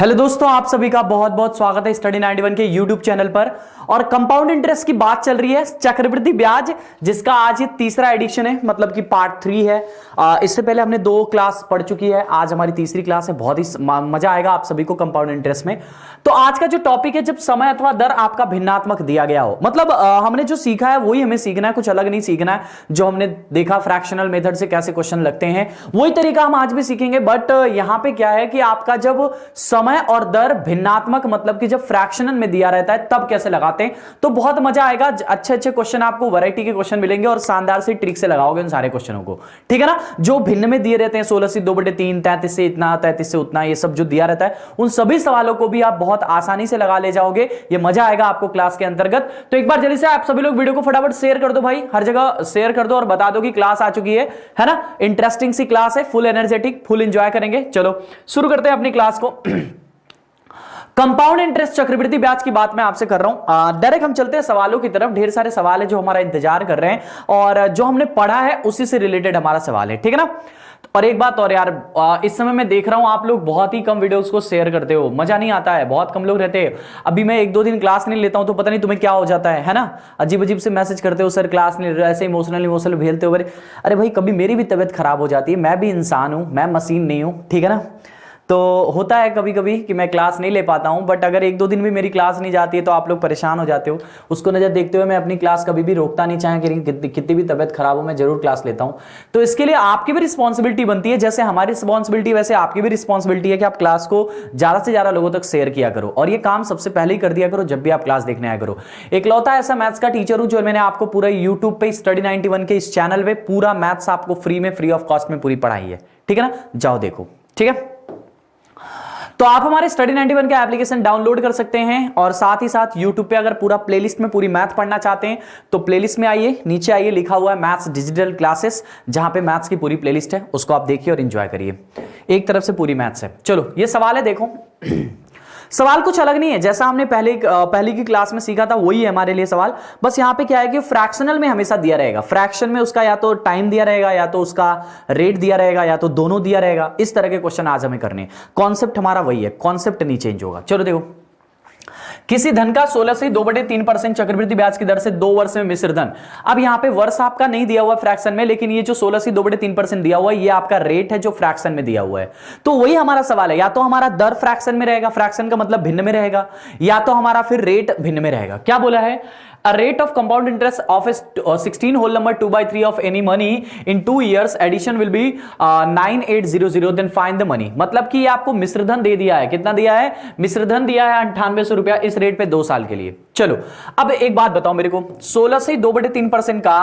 Hello दोस्तों, आप सभी का बहुत बहुत स्वागत है स्टडी 91 के यूट्यूब चैनल पर। और कंपाउंड इंटरेस्ट की बात चल रही है, चक्रवृद्धि ब्याज, जिसका आज ये तीसरा एडिशन है, मतलब कि पार्ट 3 है। इससे पहले हमने 2 क्लास पढ़ चुकी है, आज हमारी तीसरी क्लास है। बहुत ही मजा आएगा आप सभी को कंपाउंड इंटरेस्ट में। तो आज का जो टॉपिक है, जब समय अथवा दर आपका भिन्नात्मक दिया गया हो, मतलब हमने जो सीखा है वही हमें सीखना है, कुछ अलग नहीं सीखना है। जो हमने देखा फ्रैक्शनल मेथड से कैसे क्वेश्चन लगते हैं, वही तरीका हम आज भी सीखेंगे। बट यहां पे क्या है कि आपका जब समय और दर भिन्नात्मक, मतलब कि जब फ्रैक्शनल में दिया रहता है तब कैसे लगाते हैं, तो बहुत मजा आएगा। अच्छे अच्छे क्वेश्चन आपको, वैरायटी के क्वेश्चन मिलेंगे और शानदार से ट्रिक से लगाओगे उन सारे क्वेश्चनों को, ठीक है ना। जो भिन्न में दिए रहते हैं 16 से 2/3, 33 से इतना, 33 से उतना, ये सब जो दिया रहता है, उन सभी सवालों को भी आप बहुत आसानी से लगा ले जाओगे। ये मजा आएगा आपको क्लास के अंतर्गत। तो एक बार जल्दी से आप सभी लोग वीडियो को फटाफट शेयर कर दो भाई, हर जगह शेयर कर दो और बता दो कि क्लास आ चुकी है ना। इंटरेस्टिंग सी क्लास है, फुल एनर्जेटिक, फुल एंजॉय करेंगे। चलो शुरू करते हैं अपनी क्लास को। कंपाउंड इंटरेस्ट चक्रवृद्धि ब्याज की बात मैं आपसे कर रहा हूं। डायरेक्ट हम चलते हैं सवालों की तरफ। ढेर सारे सवाल है जो हमारा इंतजार कर रहे हैं और जो हमने पढ़ा है उसी से रिलेटेड हमारा सवाल है, ठीक है ना। और एक बात और यार, इस समय मैं देख रहा हूं आप लोग बहुत ही कम वीडियोस को शेयर करते हो, मजा नहीं आता है, बहुत कम लोग रहते हैं। अभी मैं 1-2 दिन क्लास नहीं लेता हूं तो पता नहीं तुम्हें क्या हो जाता है ना। अजीब अजीब से मैसेज करते हो, सर क्लास नहीं, ऐसे इमोशनल भेजते हो। अरे भाई, कभी मेरी भी तबियत खराब हो जाती है, मैं भी इंसान हूं, मैं मशीन नहीं हूं, ठीक है ना। तो होता है कभी कभी कि मैं क्लास नहीं ले पाता हूं, बट अगर 1-2 दिन भी मेरी क्लास नहीं जाती है तो आप लोग परेशान हो जाते हो। उसको नजर देखते हुए मैं अपनी क्लास कभी भी रोकता नहीं, चाहे कितनी भी तबियत खराब हो, मैं जरूर क्लास लेता हूं। तो इसके लिए आपकी भी रिस्पॉन्सिबिलिटी बनती है, जैसे हमारी रिस्पॉन्सिबिलिटी वैसे आपकी भी रिस्पॉन्सिबिलिटी है कि आप क्लास को ज्यादा से ज्यादा लोगों तक शेयर किया करो। और ये काम सबसे पहले ही कर दिया करो जब भी आप क्लास देखने आया करो। इकलौता ऐसा मैथ्स का टीचर हूं जो मैंने आपको पूरा यूट्यूब पे स्टडी 91 के इस चैनल पे पूरा मैथ्स आपको फ्री में, फ्री ऑफ कॉस्ट में पूरी पढ़ाई है, ठीक है ना। जाओ देखो, ठीक है। तो आप हमारे स्टडी 91 का एप्लीकेशन डाउनलोड कर सकते हैं और साथ ही साथ YouTube पे अगर पूरा प्लेलिस्ट में पूरी मैथ पढ़ना चाहते हैं तो प्लेलिस्ट में आइए, नीचे आइए, लिखा हुआ है मैथ्स डिजिटल क्लासेस, जहां पे मैथ्स की पूरी प्लेलिस्ट है, उसको आप देखिए और एंजॉय करिए। एक तरफ से पूरी मैथ्स है। चलो ये सवाल है, देखो। सवाल कुछ अलग नहीं है, जैसा हमने पहले की क्लास में सीखा था वही है हमारे लिए सवाल। बस यहां पे क्या है कि फ्रैक्शनल में हमेशा दिया रहेगा, फ्रैक्शन में उसका या तो टाइम दिया रहेगा, या तो उसका रेट दिया रहेगा, या तो दोनों दिया रहेगा। इस तरह के क्वेश्चन आज हमें करने। कॉन्सेप्ट हमारा वही है, कॉन्सेप्ट नहीं चेंज होगा। चलो देखो, किसी धन का 16 से 2/3% चक्रवृद्धि ब्याज की दर से 2 वर्ष में मिश्र धन। अब यहां पे वर्ष आपका नहीं दिया हुआ फ्रैक्शन में, लेकिन ये जो 16 से 2/3% दिया हुआ है, ये आपका रेट है जो फ्रैक्शन में दिया हुआ है। तो वही हमारा सवाल है, या तो हमारा दर फ्रैक्शन में रहेगा, फ्रैक्शन का मतलब भिन्न में रहेगा, या तो हमारा फिर रेट भिन्न में रहेगा। क्या बोला है? A rate of compound interest of a 16 whole number 2/3 of any money in 2 years addition will be 9800, then find the money। मतलब कि ये आपको मिश्रधन दे दिया है, कितना दिया है? मिश्रधन दिया है 9800 रुपया इस रेट पे 2 साल के लिए। चलो अब एक बात बताओ मेरे को, 16 से 2/3% का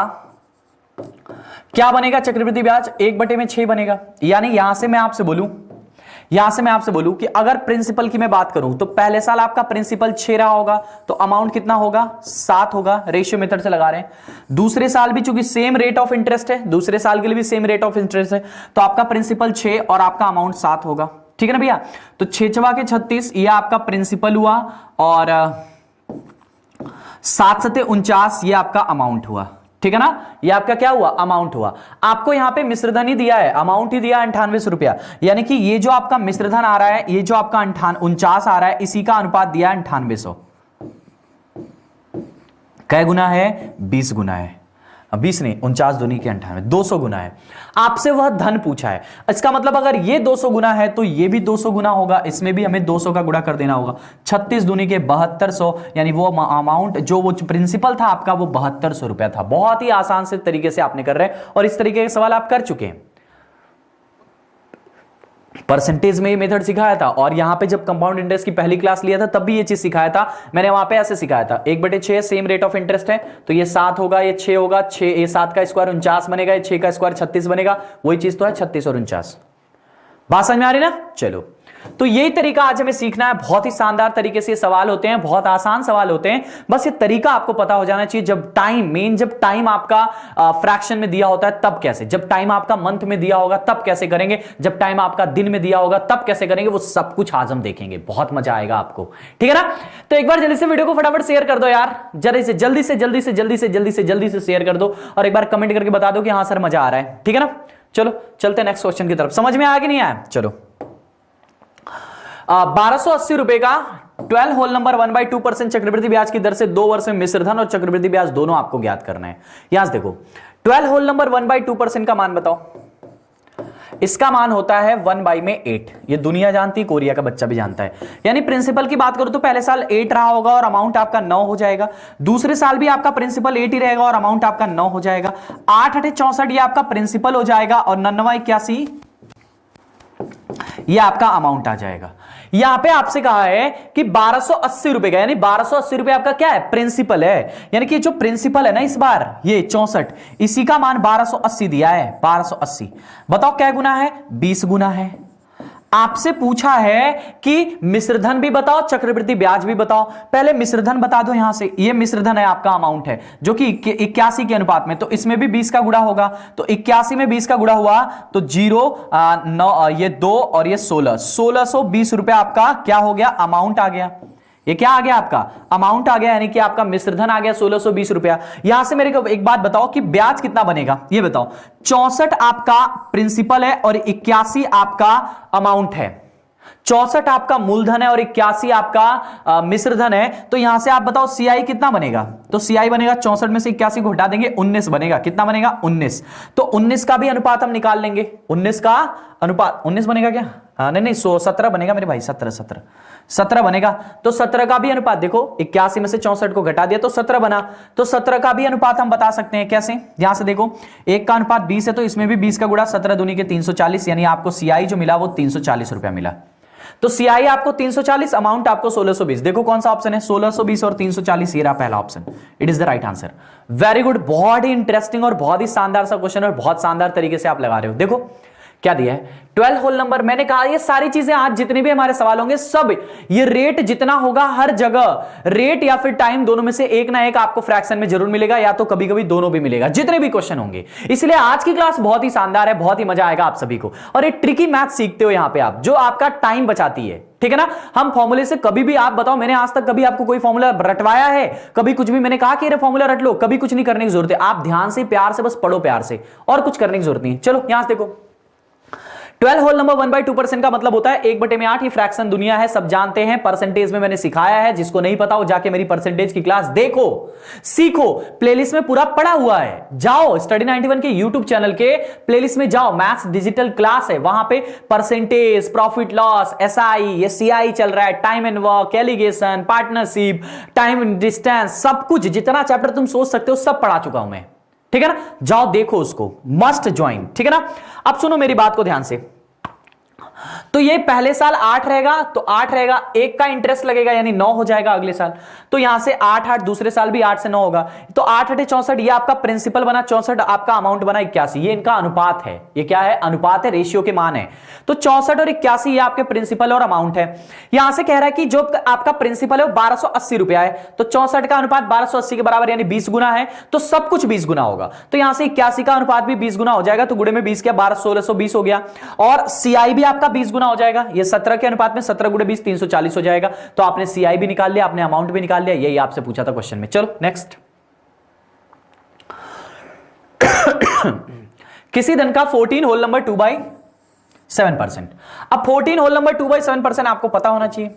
क्या बनेगा चक्रवृद्धि ब्याज? 1/6 बनेगा। यानी यहां से मैं आपसे बोलूं कि अगर प्रिंसिपल की मैं बात करूं तो पहले साल आपका प्रिंसिपल 6 रहा होगा तो अमाउंट कितना होगा? 7 होगा। रेशियो मेथड से लगा रहे हैं। दूसरे साल भी चूंकि सेम रेट ऑफ इंटरेस्ट है, दूसरे साल के लिए भी सेम रेट ऑफ इंटरेस्ट है, तो आपका प्रिंसिपल 6 और आपका अमाउंट 7 होगा, ठीक है ना भैया। तो 6 के 36, ये आपका प्रिंसिपल हुआ और 7 सते 49, ये आपका अमाउंट हुआ, ठीक है ना। ये आपका क्या हुआ? अमाउंट हुआ। आपको यहां पे मिश्रधन ही दिया है, अमाउंट ही दिया 9800 रुपया। यानी कि ये जो आपका मिश्रधन आ रहा है, ये जो आपका 49 आ रहा है, इसी का अनुपात दिया है 9800। कै गुना है? 20 गुना है। 20 नहीं, 49 दूनी के 98, 200 गुना है। आपसे वह धन पूछा है, इसका मतलब अगर ये 200 गुना है तो ये भी 200 गुना होगा, इसमें भी हमें 200 का गुणा कर देना होगा। 36 दूनी के 7200, यानी वो अमाउंट जो वो प्रिंसिपल था आपका, वो 7200 रुपया था। बहुत ही आसान से तरीके से आपने कर रहे हैं और इस तरीके के सवाल आप कर चुके हैं। परसेंटेज में ये मेथड सिखाया था और यहां पे जब कंपाउंड इंटरेस्ट की पहली क्लास लिया था तब भी ये चीज सिखाया था मैंने। वहां पे ऐसे सिखाया था 1/6 सेम रेट ऑफ इंटरेस्ट है, तो ये 7 होगा, ये 6 होगा, 6 ये 7 का स्क्वायर 49 बनेगा, ये 6 का स्क्वायर 36 बनेगा। वही चीज तो है 36 और 49। बात समझ में आ रही ना? चलो, तो यही तरीका आज हमें सीखना है। बहुत ही शानदार तरीके से सवाल होते हैं, बहुत आसान सवाल होते हैं। बस ये तरीका आपको पता हो जाना चाहिए। जब टाइम आपका फ्रैक्शन में दिया होता है तब कैसे, जब टाइम आपका मंथ में दिया होगा तब कैसे करेंगे, जब टाइम आपका दिन में दिया होगा तब कैसे करेंगे, वो सब कुछ आज हम देखेंगे। बहुत मजा आएगा आपको, ठीक है ना। तो एक बार जल्दी से वीडियो को फटाफट शेयर कर दो यार, जल्दी से शेयर कर दो और एक बार कमेंट करके बता दो कि हाँ सर मजा आ रहा है, ठीक है ना। चलो चलते हैं नेक्स्ट क्वेश्चन की तरफ। समझ में आया कि नहीं आया? चलो ₹1280 का 12 होल नंबर 1/2% चक्रवृद्धि ब्याज की दर से 2 वर्ष में मिश्रधन और चक्रवृद्धि ब्याज दोनों आपको ज्ञात करना है। यहां से देखो 12 होल नंबर 1/2% का मान बताओ। इसका मान होता है 1/8। ये दुनिया जानती, कोरिया का बच्चा भी जानता है। यानी प्रिंसिपल की बात करो तो पहले साल 8 रहा होगा और अमाउंट आपका 9 हो जाएगा। दूसरे साल भी आपका प्रिंसिपल 8 ही रहेगा और अमाउंट आपका 9 हो जाएगा। 8 8 64 ये आपका प्रिंसिपल हो जाएगा और 99 81 ये आपका अमाउंट आ जाएगा। यहां पे आपसे कहा है कि ₹1280 का, यानी ₹1280 आपका क्या है, प्रिंसिपल है। यानी कि जो प्रिंसिपल है ना इस बार ये 64, इसी का मान 1280 दिया है। 1280 बताओ क्या गुना है, 20 गुना है। आपसे पूछा है कि मिश्रधन भी बताओ, चक्रवृद्धि ब्याज भी बताओ। पहले मिश्रधन बता दो। यहां से ये मिश्रधन है आपका, अमाउंट है जो कि 81 के अनुपात में, तो इसमें भी 20 का गुणा होगा। तो 81 में 20 का गुणा हुआ तो 0 9 ये 2 और ये 1620 रुपए आपका क्या हो गया, अमाउंट आ गया। ये क्या आ गया आपका, अमाउंट आ गया, यानी कि आपका मिश्रधन आ गया 1620 रुपया। यहां से मेरे को एक बात बताओ कि ब्याज कितना बनेगा, ये बताओ। 64 आपका प्रिंसिपल है और 81 आपका अमाउंट है। 64 आपका मूलधन है और 81 आपका मिश्रधन है। तो यहां से आप बताओ सीआई कितना बनेगा। तो सीआई बनेगा 64 में से 81 को हटा देंगे, 19 बनेगा। कितना बनेगा, 19। तो 19 का भी अनुपात हम निकाल लेंगे। 19 का अनुपात 19 बनेगा क्या, हाँ नहीं 17 बनेगा मेरे भाई, 17 बनेगा। तो 17 का भी अनुपात देखो, 81 में से 64 को घटा दिया तो 17 बना। तो 17 का भी अनुपात हम बता सकते हैं कैसे, यहां से देखो 1 का अनुपात 20 है तो इसमें भी 20 का गुणा, 17 दूनी के 340, यानी आपको सीआई जो मिला वो 340 रुपया मिला। तो सीआई आपको 340, अमाउंट आपको 1620। देखो कौन सा ऑप्शन है, 1620 और 340, ये रहा पहला option. It is the right answer. Very good, बहुत ही इंटरेस्टिंग और बहुत ही शानदार सा क्वेश्चन और बहुत शानदार तरीके से आप लगा रहे हो। देखो क्या दिया है, 12 होल नंबर। मैंने कहा ये सारी चीजें आज जितने भी हमारे सवाल होंगे सब ये रेट जितना होगा हर जगह, रेट या फिर टाइम दोनों में से एक ना एक आपको फ्रैक्शन में जरूर मिलेगा, या तो कभी कभी दोनों भी मिलेगा, जितने भी क्वेश्चन होंगे। इसलिए आज की क्लास बहुत ही शानदार है, बहुत ही मजा आएगा आप सभी को। और एक ट्रिकी मैथ सीखते हो यहां पे आप, जो आपका टाइम बचाती है, ठीक है ना। हम फॉर्मूले से कभी भी, आप बताओ मैंने आज तक कभी आपको कोई फॉर्मूला रटवाया है, कभी कुछ भी मैंने कहा कि ये फॉर्मूला रट लो, कभी कुछ नहीं करने की जरूरत है। आप ध्यान से प्यार से बस पढ़ो, प्यार से, और कुछ करने की जरूरत नहीं। चलो यहां से देखो 12 होल नंबर 1/2% का मतलब होता है 1/8। ये फ्रैक्शन दुनिया है, सब जानते हैं, परसेंटेज में मैंने सिखाया है। जिसको नहीं पता हो जाके मेरी परसेंटेज की क्लास देखो, सीखो, प्लेलिस्ट में पूरा पड़ा हुआ है। जाओ स्टडी 91 के यूट्यूब चैनल के प्लेलिस्ट में जाओ, मैथ्स डिजिटल क्लास है, वहां पे परसेंटेज, प्रॉफिट लॉस, एसआई, ये सीआई चल रहा है, time and work, alligation, partnership, time and distance, सब कुछ जितना चैप्टर तुम सोच सकते हो सब पढ़ा चुका हूं मैं, ठीक है ना। जाओ देखो उसको, मस्ट ज्वाइन, ठीक है ना। अब सुनो मेरी बात को ध्यान से। तो ये पहले साल 8 रहेगा तो 8 रहेगा, 1 का इंटरेस्ट लगेगा यानी 9 हो जाएगा अगले साल। तो यहां से 8 दूसरे साल भी 8 से 9 होगा। तो 8 8 64, ये आपका प्रिंसिपल बना 64, आपका अमाउंट बना 81। ये इनका अनुपात है, ये क्या है, अनुपात है, रेशियो के मान है। तो 64 और 81 ये आपके प्रिंसिपल और अमाउंट है। यहां से कह रहा है कि जो आपका प्रिंसिपल है वो 1280 रुपया है, तो 64 का अनुपात 1280 के बराबर यानी 20 गुना है, तो सब कुछ 20 गुना होगा। तो यहां से 81 का अनुपात भी 20 गुना हो जाएगा, तो गुणे में 20 क्या, 1620 हो गया। और सीआई भी आपका 20 गुना हो जाएगा, ये 17 के अनुपात में 17 गुणे 20 340 हो जाएगा। तो आपने सीआई भी निकाल लिया, आपने अमाउंट भी निकाल लिया, यही आपसे पूछा था क्वेश्चन में। चलो नेक्स्ट। किसी धन का 14 होल नंबर 2/7%। अब 14 होल नंबर 2/7% आपको पता होना चाहिए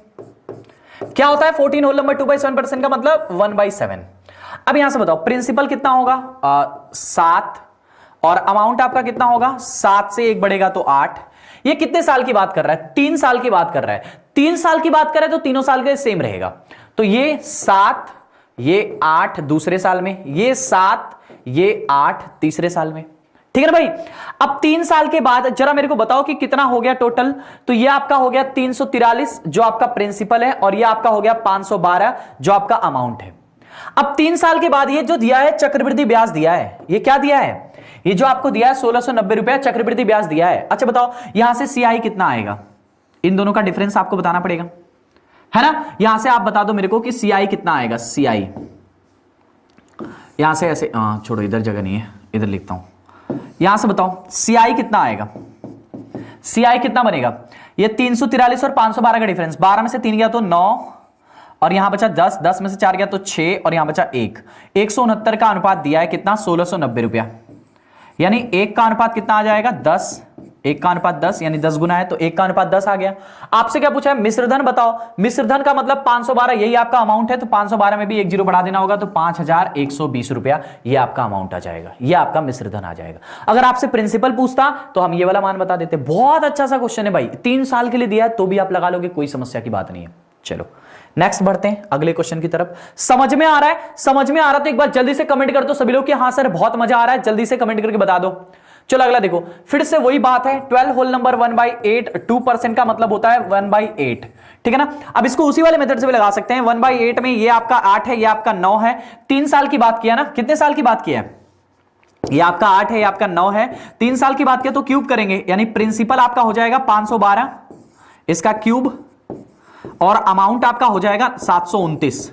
क्या होता है। 14 होल नंबर 2/7% का मतलब 1/7। अब यहां से बताओ प्रिंसिपल कितना होगा, 7, और अमाउंट आपका कितना होगा, 7 से 1 बढ़ेगा तो 8। ये कितने साल की बात कर रहा है, 3 साल की बात कर रहा है। 3 साल की बात करें तो तीनों साल के सेम रहेगा। तो ये 7, ये 8 दूसरे साल में, ये 7, ये 8 तीसरे साल में, ठीक है ना भाई। अब 3 साल के बाद जरा मेरे को बताओ कि कितना हो गया टोटल। तो ये आपका हो गया 343 जो आपका प्रिंसिपल है, और ये आपका हो गया 512 जो आपका अमाउंट है। अब 3 साल के बाद ये जो दिया है चक्रवृद्धि ब्याज दिया है, ये क्या दिया है, ये जो आपको दिया है 1690 रुपया चक्रवृद्धि ब्याज दिया है। अच्छा बताओ यहां से सीआई कितना आएगा, इन दोनों का डिफरेंस आपको बताना पड़ेगा, है ना। यहां से आप बता दो मेरे को कि सीआई कितना आएगा। सीआई यहां से ऐसे, छोड़ो इधर जगह नहीं है, इधर लिखता हूं। यहां से बताओ सीआई कितना आएगा, सीआई कितना बनेगा। ये 343 और 512 का डिफरेंस, 12 में से 3 गया तो 9, और यहां बचा 10, 10 में से 4 गया तो 6, और यहां बचा 1। 169 का अनुपात दिया है कितना, 1690 रुपया, यानी 1 का अनुपात कितना आ जाएगा, 10, 1 का अनुपात 10 यानी 10 गुना है, तो 1 का अनुपात 10 आ गया। आपसे क्या पूछा है, मिश्र धन बताओ। मिश्र धन का मतलब 512, यही आपका अमाउंट है, तो 512 में भी एक जीरो बढ़ा देना होगा, तो 5120 रुपया ये आपका अमाउंट आ जाएगा, ये आपका मिश्र धन आ जाएगा। अगर आपसे प्रिंसिपल पूछता तो हम ये वाला मान बता देते। बहुत अच्छा सा क्वेश्चन है भाई, 3 साल के लिए दिया है तो भी आप लगा लोगे, कोई समस्या की बात नहीं है। चलो नेक्स्ट बढ़ते हैं अगले क्वेश्चन की तरफ। समझ में आ रहा है? समझ में आ रहा है तो एक बार जल्दी से कमेंट कर दो सभी लोग कि हाँ सर बहुत मजा आ रहा है, जल्दी से कमेंट करके बता दो। चलो अगला देखो, फिर से वही बात है, 12 होल नंबर 1/8, 2% का मतलब होता है 1/8, ठीक है ना। अब इसको उसी वाले मेथड से भी लगा सकते हैं। 1/8 में ये आपका 8 है, ये आपका 9 है। 3 साल की बात किया ना, कितने साल की बात किया है? ये आपका 8 है, ये आपका 9 है। 3 साल की बात किया तो क्यूब करेंगे, यानी प्रिंसिपल आपका हो जाएगा 512, इसका क्यूब, और अमाउंट आपका हो जाएगा 729।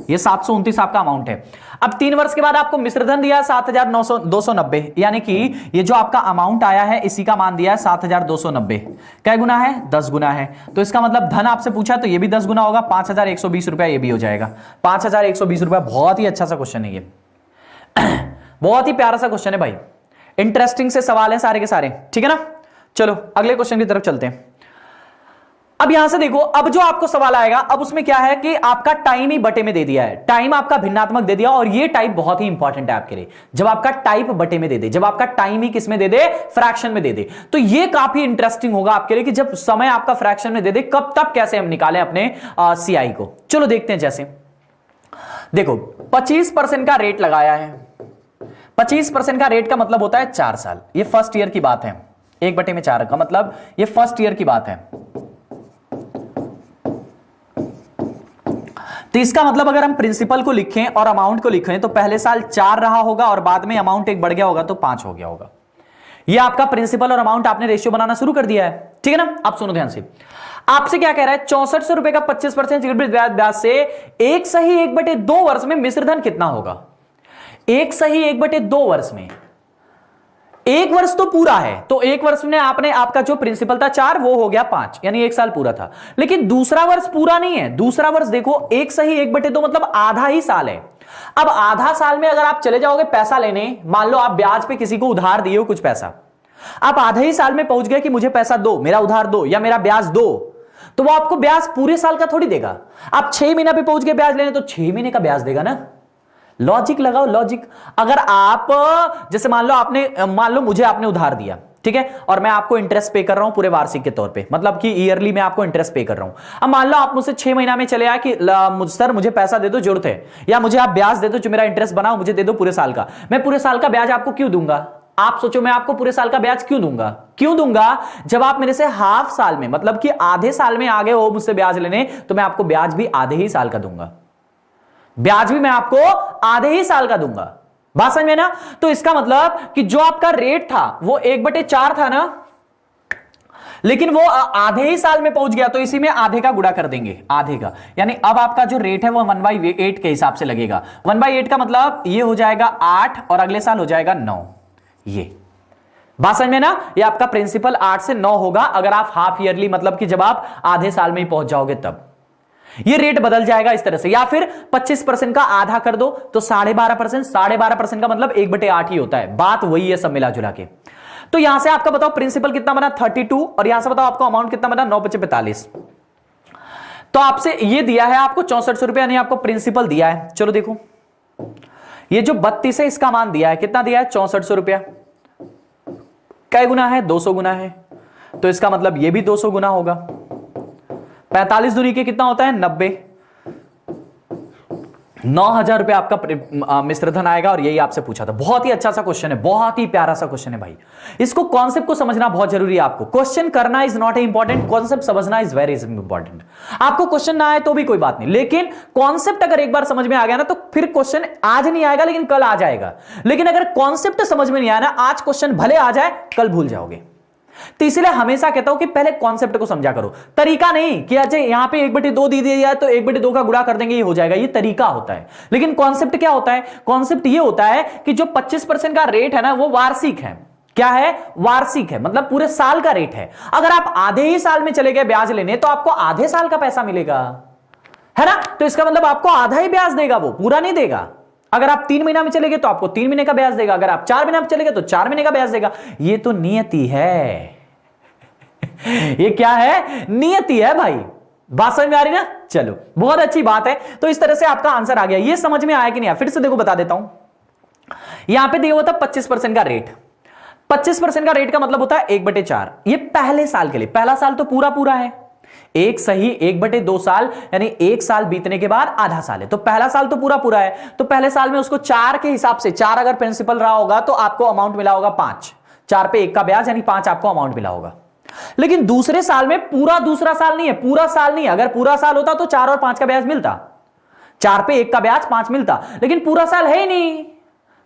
ये 729 आपका अमाउंट है। अब 3 वर्ष के बाद आपको मिश्रधन दिया है 7290, यानी कि ये जो आपका अमाउंट आया है इसी का मान दिया है 7290। क्या गुना है? 10 गुना है। तो इसका मतलब धन आपसे पूछा तो ये भी 10 गुना होगा, 5120 रुपया ये भी हो जाएगा। 5120 रुपया, बहुत ही अच्छा सा क्वेश्चन है ये। बहुत ही प्यारा सा क्वेश्चन है भाई, इंटरेस्टिंग से सवाल है सारे के सारे, ठीक है ना। चलो अगले क्वेश्चन की तरफ चलते हैं। अब यहां से देखो, अब जो आपको सवाल आएगा, अब उसमें क्या है कि आपका टाइम ही बटे में दे दिया है, टाइम आपका भिन्नात्मक दे दिया, और ये टाइप बहुत ही इंपॉर्टेंट है आपके लिए। जब आपका टाइप बटे में दे दे, जब आपका टाइम ही किस में दे दे, फ्रैक्शन में दे दे, तो ये काफी इंटरेस्टिंग होगा आपके लिए कि जब समय आपका फ्रैक्शन में दे दे, कब तब कैसे हम निकालें अपने सीआई को। चलो देखते हैं। जैसे देखो 25% का रेट लगाया है, 25% का रेट का मतलब होता है 4 साल। ये फर्स्ट ईयर की बात है, 1/4 का मतलब ये फर्स्ट ईयर की बात है। तो इसका मतलब अगर हम प्रिंसिपल को लिखें और अमाउंट को लिखें तो पहले साल 4 रहा होगा और बाद में अमाउंट 1 बढ़ गया होगा तो 5 हो गया होगा। ये आपका प्रिंसिपल और अमाउंट आपने रेशियो बनाना शुरू कर दिया है, ठीक है ना। अब सुनो ध्यान से, आपसे क्या कह रहा है, 6400 रुपए का 25% चक्रवृद्धि ब्याज से 1 सही 1/2 वर्ष में मिश्रधन कितना होगा? 1 सही 1/2 वर्ष में, 1 वर्ष तो पूरा है, तो 1 वर्ष में आपने आपका जो प्रिंसिपल था 4 वो हो गया 5, यानी 1 साल पूरा था। लेकिन दूसरा वर्ष पूरा नहीं है, दूसरा वर्ष देखो 1 सही 1/2 मतलब आधा ही साल है। अब आधा साल में अगर आप चले जाओगे पैसा लेने, मान लो आप ब्याज पे किसी को उधार दिए हो कुछ पैसा, आप आधे ही साल में पहुंच गए कि मुझे पैसा दो, मेरा उधार दो या मेरा ब्याज दो, तो वो आपको ब्याज पूरे साल का थोड़ी देगा। आप 6 महीना पे पहुंच गए ब्याज लेने तो 6 महीने का ब्याज देगा ना। लॉजिक लगाओ, लॉजिक। अगर आप जैसे मान लो मुझे आपने उधार दिया, ठीक है, और मैं आपको इंटरेस्ट पे कर रहा हूं पूरे वार्षिक के तौर पे, मतलब कि ईयरली मैं आपको इंटरेस्ट पे कर रहा हूं। अब मान लो आप मुझसे 6 महीना में चले आए कि सर मुझे पैसा दे दो, जरूरत है, या मुझे आप ब्याज दे दो, जो मेरा इंटरेस्ट बनाओ मुझे दे दो पूरे साल का। मैं पूरे साल का ब्याज आपको क्यों दूंगा? आप सोचो, मैं आपको पूरे साल का ब्याज क्यों दूंगा? क्यों दूंगा? जब आप मेरे से हाफ साल में, मतलब कि आधे साल में आ गए हो मुझसे ब्याज लेने, तो मैं आपको ब्याज भी आधे ही साल का दूंगा, ब्याज भी मैं आपको आधे ही साल का दूंगा। बात समझ में ना। तो इसका मतलब कि जो आपका रेट था वो 1/4 था ना, लेकिन वो आधे ही साल में पहुंच गया, तो इसी में आधे का गुणा कर देंगे, आधे का, यानी अब आपका जो रेट है वो 1/8 के हिसाब से लगेगा। 1/8 का मतलब ये हो जाएगा 8 और अगले साल हो जाएगा 9। ये बात समझ में ना। ये आपका प्रिंसिपल 8 से 9 होगा अगर आप हाफ ईयरली, मतलब कि जब आप आधे साल में ही पहुंच जाओगे तब ये रेट बदल जाएगा इस तरह से। या फिर 25% का आधा कर दो तो 12.5%, 12.5% का मतलब 1/8 ही होता है। बात वही है सब मिला जुला के। तो यहां से आपका बताओ प्रिंसिपल कितना बना 32, और यहां से बताओ आपको अमाउंट कितना बना 9/45। तो आपसे ये दिया है आपको 6400 रुपया, यानी आपको प्रिंसिपल दिया है। चलो देखो, ये जो 32 है इसका मान दिया है, कितना दिया है 6400 रुपया। क्या गुना है? 200 गुना है, तो इसका मतलब ये भी 200 गुना होगा। 45 दूनी के कितना होता है 90। 9000 रुपए आपका मिश्रधन आएगा, और यही आपसे पूछा था। बहुत ही अच्छा सा क्वेश्चन है, बहुत ही प्यारा सा क्वेश्चन है भाई। इसको कॉन्सेप्ट को समझना बहुत जरूरी है। आपको क्वेश्चन करना इज नॉट इंपॉर्टेंट, कॉन्सेप्ट समझना इज वेरी इंपॉर्टेंट। आपको क्वेश्चन ना आए तो भी कोई बात नहीं, लेकिन कॉन्सेप्ट अगर एक बार समझ में आ गया ना तो फिर क्वेश्चन आज नहीं आएगा लेकिन कल आ जाएगा। लेकिन अगर कॉन्सेप्ट समझ में नहीं आया ना, आज क्वेश्चन भले आ जाए कल भूल जाओगे। तो इसलिए हमेशा कहता हूं कि पहले कॉन्सेप्ट को समझा करो, तरीका नहीं कि अच्छा यहां पे 1/2 दे दिया है तो 1/2 का गुणा कर देंगे ये हो जाएगा, ये तरीका होता है। लेकिन कॉन्सेप्ट क्या होता है? कॉन्सेप्ट ये होता है कि जो 25% का रेट है ना वो वार्षिक है। क्या है? वार्षिक है, मतलब पूरे साल का रेट है। अगर आप आधे ही साल में चले गए ब्याज लेने तो आपको आधे साल का पैसा मिलेगा, है ना। तो इसका मतलब आपको आधा ही ब्याज देगा, वो पूरा नहीं देगा। अगर आप 3 महीना में चले गए तो आपको 3 महीने का ब्याज देगा, अगर आप 4 महीना में चले गए तो 4 महीने का ब्याज देगा। ये तो नियति है, ये क्या है? नियति है भाई। बात समझ में आ रही ना? चलो बहुत अच्छी बात है। तो इस तरह से आपका आंसर आ गया। ये समझ में आया कि नहीं आया? फिर से देखो बता देता हूं। यहां पे दिया हुआ था 25% का रेट। 25% का रेट का मतलब होता है 1/4। ये पहले साल के लिए, पहला साल तो पूरा पूरा है, एक सही 1/2 साल, यानी एक साल बीतने के बाद आधा साल है। तो पहला साल तो पूरा पूरा है, तो पहले साल में उसको 4 के हिसाब से, 4 अगर प्रिंसिपल रहा होगा तो आपको अमाउंट मिला होगा 5, 4 पे 1 का ब्याज यानी 5 आपको अमाउंट मिला होगा। लेकिन दूसरे साल में पूरा दूसरा साल नहीं है, पूरा साल नहीं है। अगर पूरा साल होता तो 4 और 5 का ब्याज मिलता, 4 पे 1 का ब्याज 5 मिलता, लेकिन पूरा साल है ही नहीं,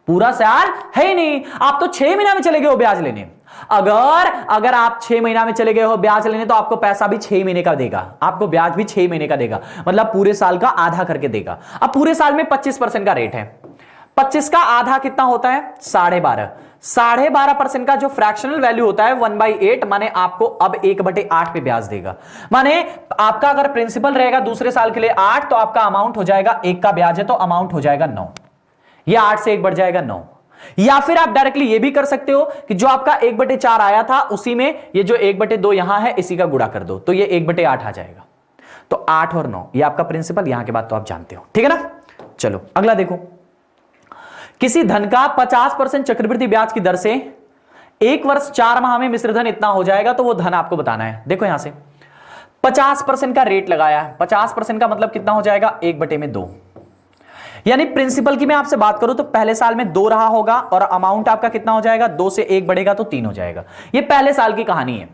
पूरा साल है ही नहीं। आप तो 6 महीना में चले गए हो ब्याज लेने। अगर आप 6 महीना में चले गए हो ब्याज लेने तो आपको पैसा भी 6 महीने का देगा, आपको ब्याज भी 6 महीने का देगा, मतलब पूरे साल का आधा करके देगा। अब पूरे साल में 25% का रेट है, 25 का आधा कितना होता है? 12.5। 12.5% का जो फ्रैक्शनल वैल्यू होता है 1/8, माने आपको अब 1/8 पे ब्याज देगा। माने आपका अगर प्रिंसिपल रहेगा दूसरे साल के लिए 8, तो आपका अमाउंट हो जाएगा, 1 का ब्याज है तो अमाउंट हो जाएगा 9। ये 8 से 1 बढ़ जाएगा 9। या फिर आप डायरेक्टली ये भी कर सकते हो कि जो आपका 1/4 आया था उसी में ये जो 1/2 यहां है इसी का गुणा कर दो, तो ये 1/8 आ जाएगा। तो 8 और 9 ये आपका प्रिंसिपल, यहां के बाद तो आप जानते हो, ठीक है ना? चलो अगला देखो। किसी धन का 50% चक्रवृद्धि ब्याज की दर से 1 वर्ष 4 माह में मिश्र धन इतना हो जाएगा, तो वो धन आपको बताना है। देखो यहां से 50% का रेट लगाया है, 50% का मतलब कितना हो जाएगा? 1/2। यानी प्रिंसिपल की मैं आपसे बात करूं तो पहले साल में 2 रहा होगा और अमाउंट आपका कितना हो जाएगा? 2 से 1 बढ़ेगा तो 3 हो जाएगा। ये पहले साल की कहानी है।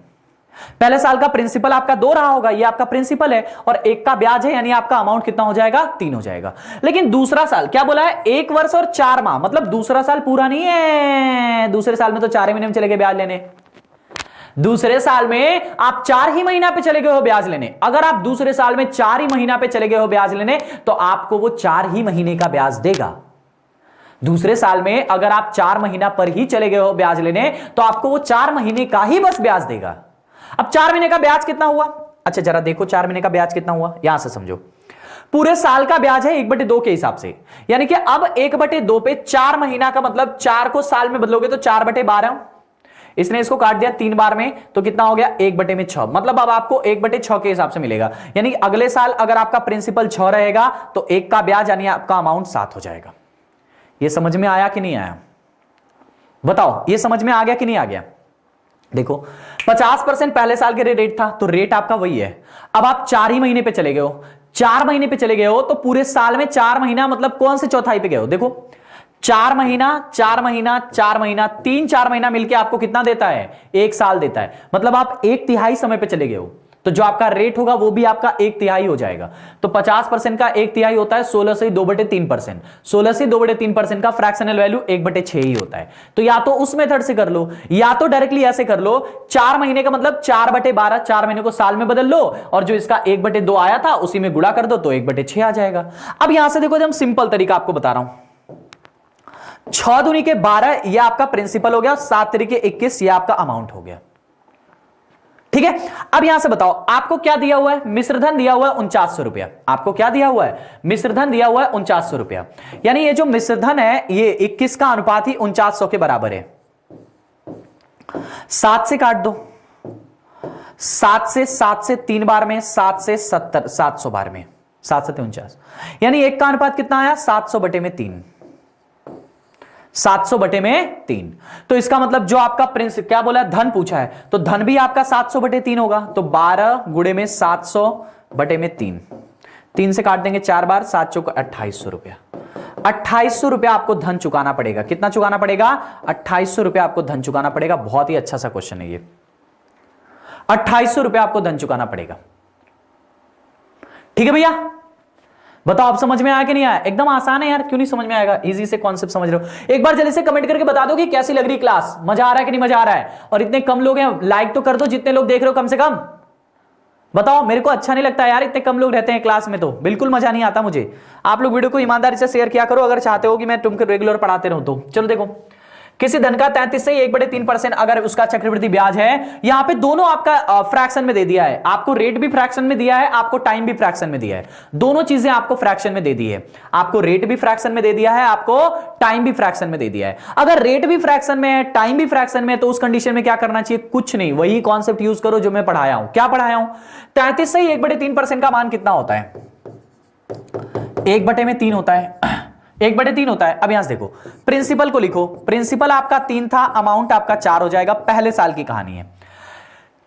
पहले साल का प्रिंसिपल आपका 2 रहा होगा, ये आपका प्रिंसिपल है, और 1 का ब्याज है, यानी आपका अमाउंट कितना हो जाएगा? 3 हो जाएगा। लेकिन दूसरा साल क्या बोला है? 1 वर्ष और 4 माह, मतलब दूसरा साल पूरा नहीं है। दूसरे साल में तो 4 महीने में चले गए ब्याज लेने। दूसरे साल में आप 4 ही महीना पे चले गए हो ब्याज लेने। अगर आप दूसरे साल में 4 ही महीना पे चले गए हो ब्याज लेने तो आपको वो 4 ही महीने का ब्याज देगा। दूसरे साल में अगर आप 4 महीना पर ही चले गए हो ब्याज लेने तो आपको वो 4 महीने का ही बस ब्याज देगा। अब 4 महीने का ब्याज कितना हुआ? अच्छा जरा देखो 4 महीने का ब्याज कितना हुआ, यहां से समझो। पूरे साल का ब्याज है 1/2 के हिसाब से, यानी कि अब 1/2 पे 4 महीना का मतलब 4 को साल में बदलोगे तो 4/12। इसने इसको काट दिया 3 बार में तो कितना हो गया? 1/6, मतलब अब आपको 1/6 के हिसाब से मिलेगा। यानी अगले साल अगर आपका प्रिंसिपल 6 रहेगा तो 1 का ब्याज यानी आपका अमाउंट 7 हो जाएगा। यह समझ में आया कि नहीं आया? बताओ यह समझ में आ गया कि नहीं आ गया? देखो 50% पहले साल के रेट था तो रेट आपका वही है। अब आप 4 ही महीने पे चले गए हो, 4 महीने पे चले गए हो तो पूरे साल में 4 महीना मतलब कौन से चौथाई पे गए हो? देखो 4 महीना 4 महीना 4 महीना 3-4 महीना मिलके आपको कितना देता है? 1 साल देता है, मतलब आप 1/3 समय पे चले गए हो, तो जो आपका रेट होगा वो भी आपका 1/3 हो जाएगा। तो 50% का 1/3 होता है 16 से 2/3%। 16 से 2/3% का फ्रैक्शनल वैल्यू 1/6 ही होता है। तो या तो उस मेथड से कर लो या तो डायरेक्टली ऐसे कर लो, 4 महीने का मतलब 4/12, 4 महीने को साल में बदल लो और जो इसका 1/2 आया था उसी में गुणा कर दो तो 1/6 आ जाएगा। अब यहां से देखो, जब सिंपल तरीका आपको बता रहा हूं, 6 दूनी के 12 यह आपका प्रिंसिपल हो गया, 7 तरीके 21 यह आपका अमाउंट हो गया। ठीक है, अब यहां से बताओ आपको क्या दिया हुआ है? मिश्रधन दिया हुआ है 4900 रुपया। आपको क्या दिया हुआ है? मिश्रधन दिया हुआ है 4900 रुपया। यानी ये जो मिश्रधन है ये 21 का अनुपात ही 4900 के बराबर है। 7 से काट दो, 7 से 3 बार में, 7 से 70, 700 बार में, 7 से 49, यानी 1 का अनुपात कितना आया? 700/3। 700/3। तो इसका मतलब जो आपका प्रिंस क्या बोला, धन पूछा है, तो धन भी आपका 700/3 होगा। तो 12 गुणे में 700/3, 3 से काट देंगे 4 बार, 7 चौक 2800 रुपया। 2800 रुपया आपको धन चुकाना पड़ेगा। कितना चुकाना पड़ेगा? 2800 रुपया आपको धन चुकाना पड़ेगा। बहुत ही अच्छा सा क्वेश्चन है ये। 2800 रुपया आपको धन चुकाना पड़ेगा। ठीक है भैया, बताओ आप समझ में आया कि नहीं आया? एकदम आसान है यार, क्यों नहीं समझ में आएगा? इजी से कॉन्सेप्ट समझ रहे हो। एक बार जल्दी से कमेंट करके बता दो कि कैसी लग रही क्लास, मजा आ रहा है कि नहीं मजा आ रहा है। और इतने कम लोग हैं, लाइक तो कर दो जितने लोग देख रहे हो कम से कम। बताओ, मेरे को अच्छा नहीं लगता यार इतने कम लोग रहते हैं क्लास में, तो बिल्कुल मजा नहीं आता मुझे। आप लोग वीडियो को ईमानदारी से शेयर किया करो अगर चाहते हो कि मैं तुमको रेगुलर पढ़ाते रहूं तो। चलो देखो, किसी धन का 33 से 1/3% अगर उसका चक्रवृद्धि ब्याज है, यहां पे दोनों आपका फ्रैक्शन में दे दिया है, आपको रेट भी फ्रैक्शन में दिया है, आपको टाइम भी फ्रैक्शन में दिया है, दोनों चीजें आपको फ्रैक्शन में दे दी है। आपको रेट भी फ्रैक्शन में दे दिया है, आपको टाइम भी फ्रैक्शन में दे दिया है। अगर रेट भी फ्रैक्शन में है, टाइम भी फ्रैक्शन में है, तो उस कंडीशन में क्या करना चाहिए? कुछ नहीं, वही कॉन्सेप्ट यूज करो जो मैं पढ़ाया हूं। क्या पढ़ाया हूं? 33 से 1/3% का मान कितना होता है? 1/3 होता है, 1/3 होता है। अब यहां से देखो, प्रिंसिपल को लिखो, प्रिंसिपल आपका 3 था, अमाउंट आपका 4 हो जाएगा। पहले साल की कहानी है,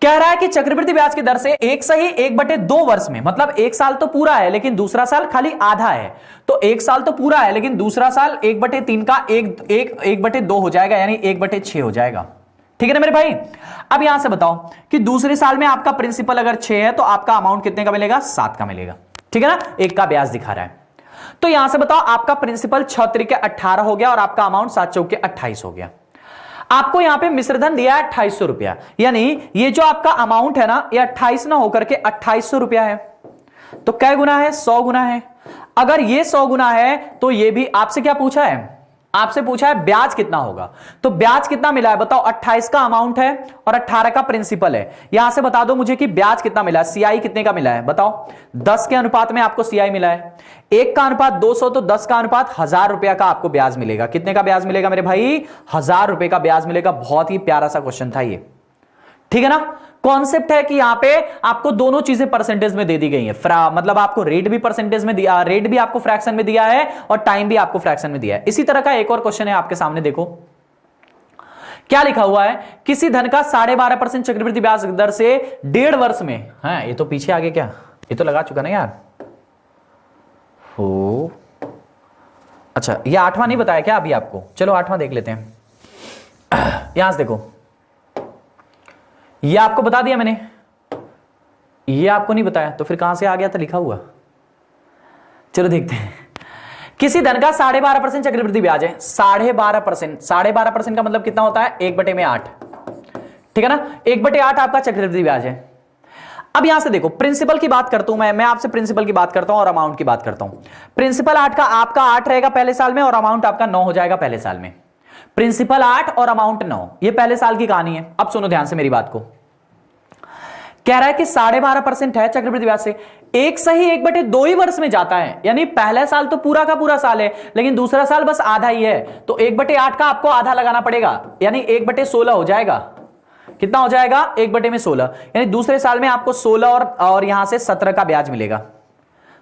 कह रहा है कि चक्रवृद्धि ब्याज की दर से 1 सही 1/2 वर्ष में, मतलब 1 साल तो पूरा है लेकिन दूसरा साल खाली आधा है, तो 1 साल तो पूरा है लेकिन दूसरा साल 1/3 का 1/2 हो जाएगा, यानी 1/6 हो जाएगा। ठीक है ना मेरे भाई? अब यहां से बताओ कि दूसरे साल में आपका प्रिंसिपल अगर 6 है तो आपका अमाउंट कितने का मिलेगा? 7 का मिलेगा। ठीक है ना? 1 का ब्याज दिखा रहा है। तो यहां से बताओ, आपका प्रिंसिपल 6 त्रिके 18 हो गया और आपका अमाउंट 7 चौके 28 हो गया। आपको यहां पे मिश्रधन दिया है 2800 रुपया, यानी ये जो आपका अमाउंट है ना, ये 28 ना होकर के 2800 रुपया है। तो कै गुना है? 100 गुना है। अगर ये 100 गुना है तो ये भी आपसे क्या पूछा है? आपसे पूछा है ब्याज कितना होगा। तो ब्याज कितना मिला है बताओ? 28 का अमाउंट है और 18 का प्रिंसिपल है। यहां से बता दो मुझे कि ब्याज कितना मिला है, सीआई कितने का मिला है बताओ? 10 के अनुपात में आपको सीआई मिला है। 1 का अनुपात 200, तो 10 का अनुपात 1000 रुपया का आपको ब्याज मिलेगा। कितने का ब्याज मिलेगा मेरे भाई? 1000 रुपए का ब्याज मिलेगा। बहुत ही प्यारा सा क्वेश्चन था ये। ठीक है ना? कॉन्सेप्ट है कि यहां पे आपको दोनों चीजें परसेंटेज में दे दी गई है, मतलब आपको रेट भी परसेंटेज में दिया, रेट भी आपको फ्रैक्शन में दिया है और टाइम भी आपको फ्रैक्शन में दिया है। इसी तरह का एक और क्वेश्चन है आपके सामने, देखो क्या लिखा हुआ है? किसी धन का 12.5% चक्रवृद्धि ब्याज दर से 1.5 वर्ष में, हाँ ये तो पीछे आगे क्या, ये तो लगा चुका ना यार। हो अच्छा, ये 8वां नहीं बताया क्या अभी आपको? चलो 8वां देख लेते हैं। यहां से देखो, ये आपको बता दिया मैंने, ये आपको नहीं बताया, तो फिर कहां से आ गया था लिखा हुआ? चलो देखते हैं। किसी धन का 12.5% चक्रवृद्धि ब्याज है। 12.5%, 12.5% का मतलब कितना होता है? 1/8। ठीक है ना? 1/8 आपका चक्रवृद्धि ब्याज है। अब यहां से देखो, प्रिंसिपल की बात करता हूं मैं आपसे प्रिंसिपल की बात करता हूं और अमाउंट की बात करता हूं। प्रिंसिपल 8 का आपका 8 रहेगा पहले साल में और अमाउंट आपका 9 हो जाएगा पहले साल में। प्रिंसिपल 8 और अमाउंट 9, ये पहले साल की कहानी है। अब सुनो ध्यान से मेरी बात को, कह रहा है कि 12.5% है चक्रवृद्धि ब्याज से, 1 सही 1/2 ही वर्ष में जाता है, यानी पहला साल तो पूरा का पूरा साल है लेकिन दूसरा साल बस आधा ही है, तो 1/8 का आपको आधा लगाना पड़ेगा, यानी 1/16 हो जाएगा। कितना हो जाएगा? 1/16, यानी दूसरे साल में आपको 16 और यहां से 17 का ब्याज मिलेगा।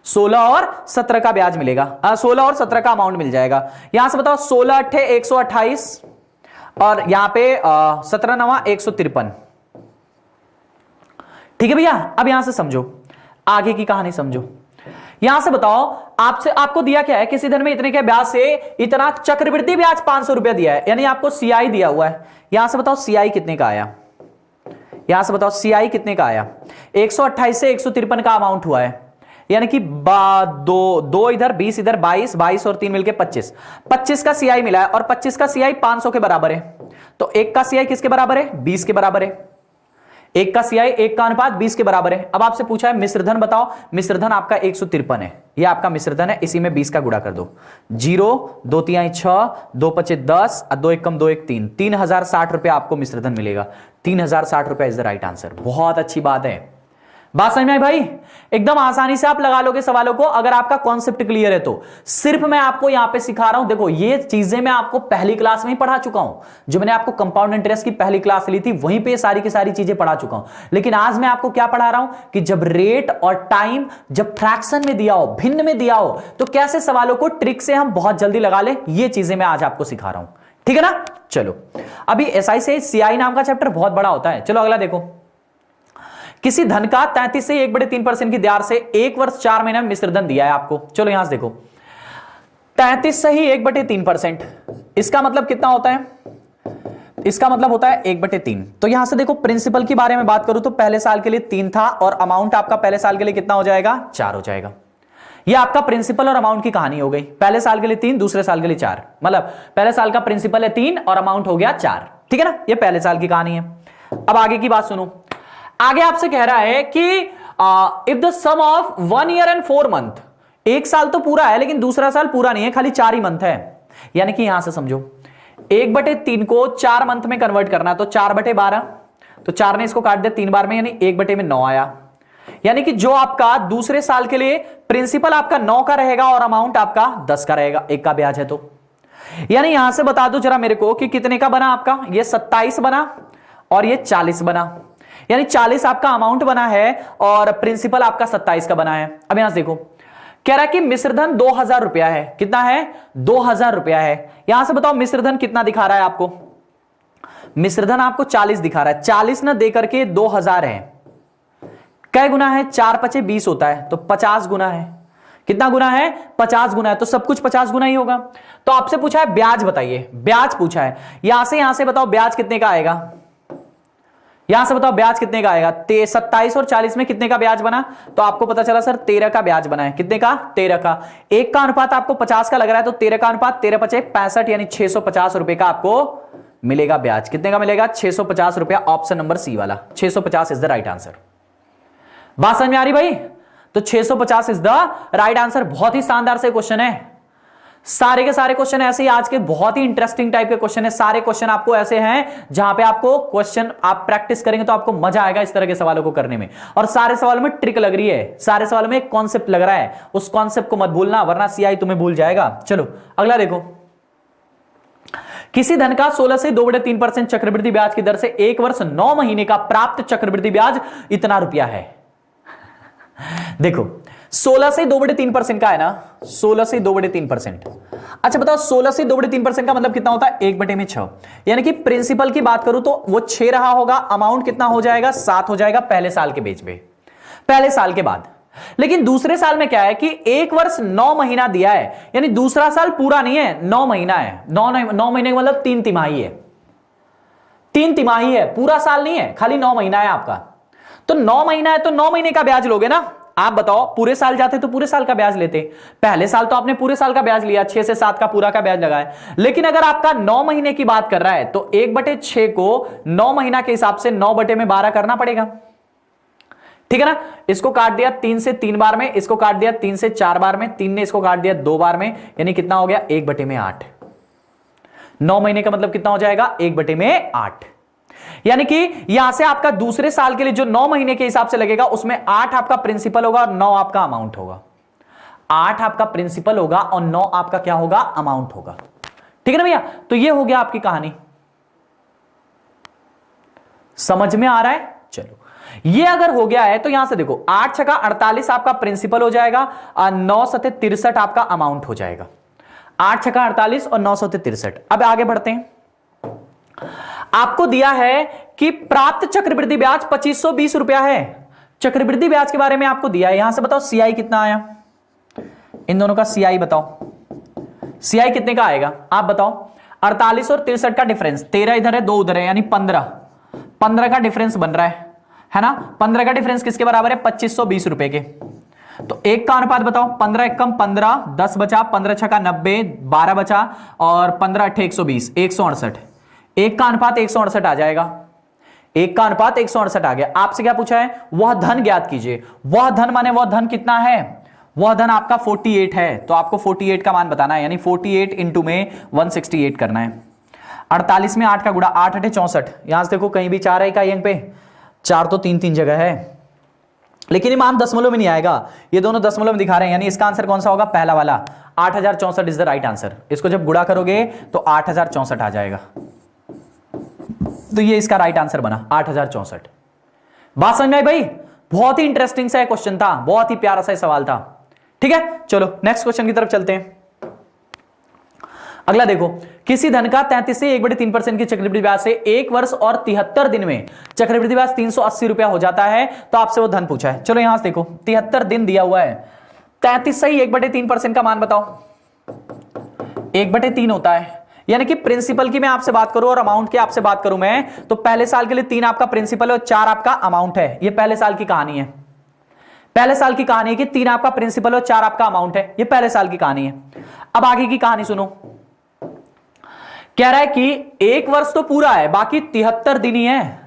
16 और 17 का ब्याज मिलेगा, 16 और 17 का अमाउंट मिल जाएगा। यहां से बताओ, 16 अट्ठे 128 और यहां पे 17 नवा 153। ठीक है भैया? अब यहां से समझो, आगे की कहानी समझो। यहां से बताओ, आपसे आपको दिया क्या है? किसी धन में इतने के ब्याज से इतना चक्रवृद्धि ब्याज 500 रुपया दिया है, यानी आपको सीआई दिया हुआ है। यहां से बताओ सीआई कितने का आया? यहां से बताओ सीआई कितने का आया? 128 से 153 का अमाउंट हुआ है, यानी कि दो इधर 20 इधर 22 और 3 मिलके 25 का सीआई मिला है और 25 का सीआई 500 के बराबर है। तो 1 का सीआई किसके बराबर है? 20 के बराबर है। 1 का सीआई 1 का अनुपात 20 के बराबर है। अब आपसे पूछा है मिश्रधन बताओ। मिश्रधन आपका 153 है, यह आपका मिश्रधन है, इसी में 20 का गुणा कर दो। 0 2 3 6 2 5 10 और 2 1 कम 2 1 3, 3060 रुपया आपको मिश्रधन मिलेगा। 3060 रुपया इज द राइट आंसर। बहुत अच्छी बात है, बात समझ में आई भाई? एकदम आसानी से आप लगा लोगे सवालों को अगर आपका कॉन्सेप्ट क्लियर है तो। सिर्फ मैं आपको यहां पे सिखा रहा हूं, देखो ये चीजें मैं आपको पहली क्लास में ही पढ़ा चुका हूं, जो मैंने आपको कंपाउंड इंटरेस्ट की पहली क्लास ली थी वहीं पे सारी की सारी चीजें पढ़ा चुका हूं। लेकिन आज मैं आपको क्या पढ़ा रहा हूं कि जब रेट और टाइम जब फ्रैक्शन में दिया हो, भिन्न में दिया हो, तो कैसे सवालों को ट्रिक से हम बहुत जल्दी लगा ले, ये चीजें मैं आज आपको सिखा रहा हूं। ठीक है ना? चलो, अभी एसआई से सीआई नाम का चैप्टर बहुत बड़ा होता है। चलो अगला देखो, किसी धन का 33 से 1/3% की दर से 1 वर्ष 4 महीने में मिश्रधन दिया है आपको। चलो यहां से देखो, 33 से ही 1/3%, इसका मतलब कितना होता है? इसका मतलब होता है 1/3। तो यहां से देखो, प्रिंसिपल के बारे में बात करूं तो पहले साल के लिए 3 था और अमाउंट आपका पहले साल के लिए कितना हो जाएगा? 4 हो जाएगा। यह आपका प्रिंसिपल और अमाउंट की कहानी हो गई। पहले साल के लिए 3, दूसरे साल के लिए 4, मतलब पहले साल का प्रिंसिपल है 3 और अमाउंट हो गया 4। ठीक है ना? यह पहले साल की कहानी है। अब आगे की बात सुनो, आगे आपसे कह रहा है कि if the sum of 1 year and 4 month, 1 साल तो पूरा है लेकिन दूसरा साल पूरा नहीं है, खाली 4 ही मंथ है। यानी कि यहां से समझो, 1/3 को 4 मंथ में कन्वर्ट करना है तो 4/12, तो 4 ने इसको काट दिया 3 बार में, यानी 1/9 आया। यानी कि जो आपका दूसरे साल के लिए प्रिंसिपल आपका 9 का रहेगा और अमाउंट आपका 10 का रहेगा, 1 का ब्याज है तो। यानी यहां से बता दो जरा मेरे को कि कितने का बना आपका, ये 27 बना और ये 40 बना, यानी 40 आपका अमाउंट बना है और प्रिंसिपल आपका 27 का बना है। अब यहां से देखो, कह रहा है कि मिश्रधन 2000 रुपया है, कितना है 2000 रुपया है। यहां से बताओ मिश्रधन कितना दिखा रहा है आपको, मिश्रधन आपको 40 दिखा रहा है, 40 ना दे करके 2000 है, कै गुना है 4 × 5 = 20 होता है, तो 50 गुना है। कितना गुना है 50 गुना है, तो सब कुछ 50 गुना ही होगा। तो आपसे पूछा है ब्याज बताइए, ब्याज पूछा है, यहां से बताओ ब्याज कितने का आएगा, यहां से बताओ ब्याज कितने का आएगा। 27 और 40 में कितने का ब्याज बना, तो आपको पता चला सर 13 का ब्याज बना है, कितने का 13 का। 1 का अनुपात आपको 50 का लग रहा है, तो 13 का अनुपात 13 × 5 = 65, यानी 650 रुपए का आपको मिलेगा ब्याज। कितने का मिलेगा 650 रुपया, ऑप्शन नंबर सी वाला 650 इज द राइट आंसर। बात समझ में आ रही भाई, तो 650 इज द राइट आंसर। बहुत ही शानदार से क्वेश्चन है, सारे के सारे क्वेश्चन ऐसे ही आज के बहुत ही इंटरेस्टिंग टाइप के क्वेश्चन है। सारे क्वेश्चन आपको ऐसे हैं जहां पे आपको क्वेश्चन आप प्रैक्टिस करेंगे तो आपको मजा आएगा इस तरह के सवालों को करने में। और सारे सवालों में ट्रिक लग रही है, सारे सवालों में एक कॉन्सेप्ट लग रहा है, उस कॉन्सेप्ट को मत भूलना वरना सीआई तुम्हें भूल जाएगा। चलो अगला देखो, किसी धन का 16 से 2/3% चक्रवृद्धि ब्याज की दर से 1 वर्ष 9 महीने का प्राप्त चक्रवृद्धि ब्याज इतना रुपया है। देखो 16 से 2/3% का है ना, 16 से 2/3%। अच्छा बताओ 16 से 2/3% का मतलब कितना होता है, 1/6। यानी कि प्रिंसिपल की बात करूं तो वो 6 रहा होगा, अमाउंट कितना हो जाएगा 7 हो जाएगा पहले साल के बेच में, पहले साल के बाद। लेकिन दूसरे साल में क्या है कि 1 वर्ष 9 महीना दिया है, यानी दूसरा साल पूरा नहीं है, 9 महीना है। 9 महीने का मतलब 3 तिमाही है, 3 तिमाही है, पूरा साल नहीं है, खाली 9 महीना है आपका। तो 9 महीना है तो 9 महीने का ब्याज लोगे ना। आप बताओ पूरे साल जाते तो पूरे साल का ब्याज लेते, पहले साल तो आपने पूरे साल का ब्याज लिया, 6 से 7 का पूरा का ब्याज लगाया। लेकिन अगर आपका 9 महीने की बात कर रहा है तो 1/6 को 9 महीना के हिसाब से 9/12 करना पड़ेगा, ठीक है ना। इसको काट दिया 3 से 3 बार में, इसको काट दिया 3 से 4 बार में, 3 ने इसको काट दिया 2 बार में, यानी कितना हो गया 1/8। 9 महीने का मतलब कितना हो जाएगा 1/8। यानी कि यहां से आपका दूसरे साल के लिए जो 9 महीने के हिसाब से लगेगा उसमें 8 आपका प्रिंसिपल होगा और 9 आपका अमाउंट होगा। 8 आपका प्रिंसिपल होगा और 9 आपका क्या होगा अमाउंट होगा, ठीक है ना भैया। तो ये हो गया आपकी कहानी, समझ में आ रहा है। चलो ये अगर हो गया है तो यहां से देखो 8 × 6 = 48 आपका प्रिंसिपल हो जाएगा और 9 × 7 = 63 आपका अमाउंट हो जाएगा। 8 × 6 = 48 और 9 × 7 = 63। अब आगे बढ़ते हैं, आपको दिया है कि प्राप्त चक्रवृद्धि ब्याज 2520 रुपया है। चक्रवृद्धि ब्याज के बारे में आपको दिया है, यहां से बताओ सीआई कितना आया, इन दोनों का सीआई बताओ, सीआई कितने का आएगा आप बताओ। 48 और 63 का डिफरेंस, 13 इधर है 2 उधर है, यानी 15 का डिफरेंस बन रहा है ना। 15 का डिफरेंस किसके बराबर है 2520 रुपए के। तो 1 का अनुपात बताओ, 15 एकम 15, 10 बचा, 15 × 6 = 90, 12 बचा और 15 × 8 = 120, 168। 1 का अनुपात 168 आ जाएगा, 1 का अनुपात 168 आ गया। आपसे क्या पूछा है, वह धन ज्ञात कीजिए। वह धन माने वह धन कितना है, वह धन आपका 48 है, तो आपको 48 का मान बताना है, यानी 48 इंटू में 168 करना है। 48 में 8 का गुणा, 8 × 8 = 64। यहां से देखो कहीं भी 4 है का यहीं पे 4 तो 3 जगह है, लेकिन ये मान दशमलव में नहीं आएगा, ये दोनों दशमलव में दिखा रहे हैं, यानी इसका आंसर कौन सा होगा पहला वाला 8064 इज द राइट आंसर। इसको जब गुणा करोगे तो 8064 आ जाएगा, तो ये इसका राइट आंसर बना 8064। बात समझ में आई भाई, बहुत ही इंटरेस्टिंग सा क्वेश्चन था, बहुत ही प्यारा सा सवाल था, ठीक है। चलो नेक्स्ट क्वेश्चन की तरफ चलते हैं। अगला देखो, किसी धन का 33 से 1/3% की चक्रवृद्धि ब्याज से 1 वर्ष और 73 दिन में चक्रवृद्धि ब्याज 380 रुपया हो जाता है, तो आपसे वो धन पूछा है। चलो यहां से देखो 73 दिन दिया हुआ है, 33 से 1/3% का मान बताओ। 1/3 होता है, यानी कि प्रिंसिपल की मैं आपसे बात करूं और अमाउंट की आपसे बात करूं मैं, तो पहले साल के लिए 3 आपका प्रिंसिपल और 4 आपका अमाउंट है। ये पहले साल की कहानी है, पहले साल की कहानी है कि 3 आपका प्रिंसिपल और 4 आपका अमाउंट है, ये पहले साल की कहानी है। अब आगे की कहानी सुनो, कह रहा है कि 1 वर्ष तो पूरा है, बाकी 73 दिन ही है।